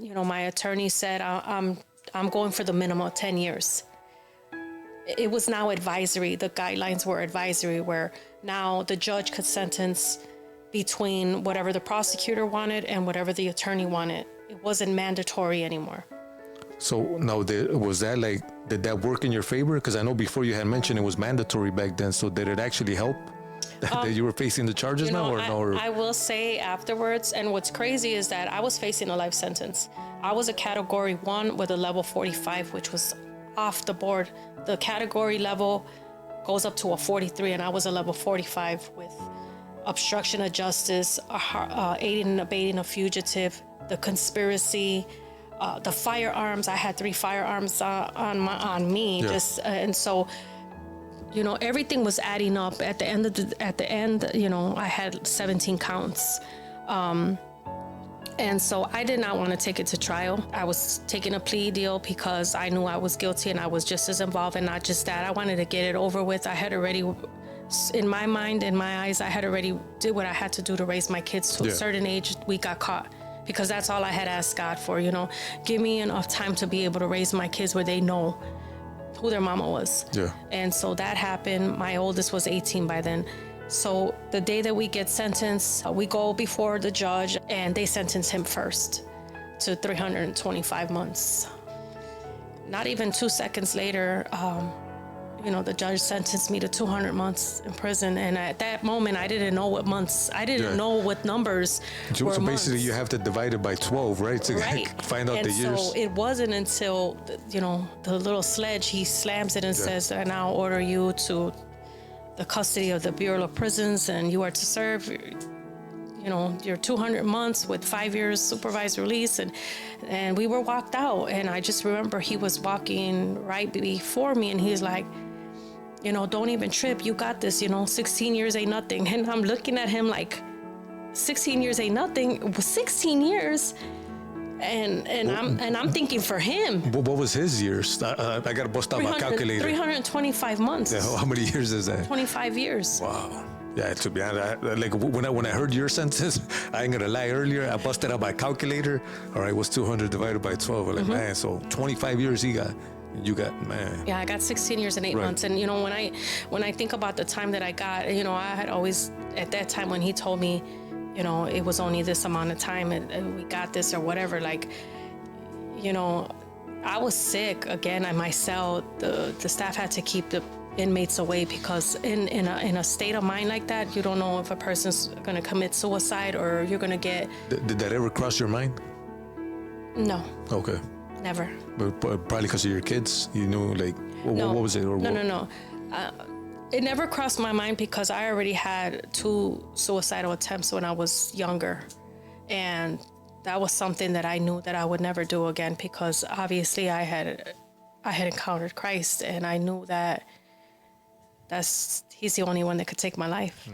My attorney said I'm going for the minimum of 10 years. It was now advisory. The guidelines were advisory, where now the judge could sentence between whatever the prosecutor wanted and whatever the attorney wanted. It wasn't mandatory anymore. So now, did that work in your favor? Because I know before you had mentioned it was mandatory back then. So did it actually help that you were facing the charges now, or no? I will say afterwards, and what's crazy is that I was facing a life sentence. I was a category 1 with a level 45, which was off the board. The category level goes up to a 43, and I was a level 45 with obstruction of justice, aiding and abetting a fugitive, the conspiracy, the firearms. I had 3 firearms on me. Yeah. And so, everything was adding up. At the end, I had 17 counts. And so I did not want to take it to trial. I was taking a plea deal because I knew I was guilty and I was just as involved. And not just that, I wanted to get it over with. I had already, in my mind, in my eyes, I had already did what I had to do to raise my kids to a certain age. We got caught because that's all I had asked God for, give me enough time to be able to raise my kids where they know who their mama was. Yeah. And so that happened. My oldest was 18 by then. So the day that we get sentenced, we go before the judge and they sentence him first to 325 months. Not even 2 seconds later, the judge sentenced me to 200 months in prison. And at that moment, I didn't know what months, I didn't know what numbers were So months. basically you have to divide it by 12, right? To find out the years. So it wasn't until, the little sledge, he slams it and says, I now order you to the custody of the Bureau of Prisons, and you are to serve, your 200 months with 5 years supervised release. And we were walked out. And I just remember he was walking right before me, and he's like, don't even trip. You got this, 16 years ain't nothing. And I'm looking at him like, 16 years ain't nothing. It was 16 years. And I'm thinking for him. What was his years? I got to bust out my calculator. 325 months. Yeah, how many years is that? 25 years. Wow. Yeah, to be honest, when I heard your sentence, I ain't gonna lie. Earlier, I busted out my calculator. All right, what's 200 divided by 12? I'm like, man, so 25 years you got, man. Yeah, I got 16 years and 8 months. And when I think about the time that I got, I had always, at that time when he told me, it was only this amount of time and we got this or whatever, I was sick again in my cell. The staff had to keep the inmates away because in a state of mind like that, you don't know if a person's going to commit suicide or you're going to get... Did that ever cross your mind? No. Okay. Never. But probably because of your kids? You knew, No. What was it? No. It never crossed my mind because I already had 2 suicidal attempts when I was younger. And that was something that I knew that I would never do again because obviously I had encountered Christ and I knew that he's the only one that could take my life.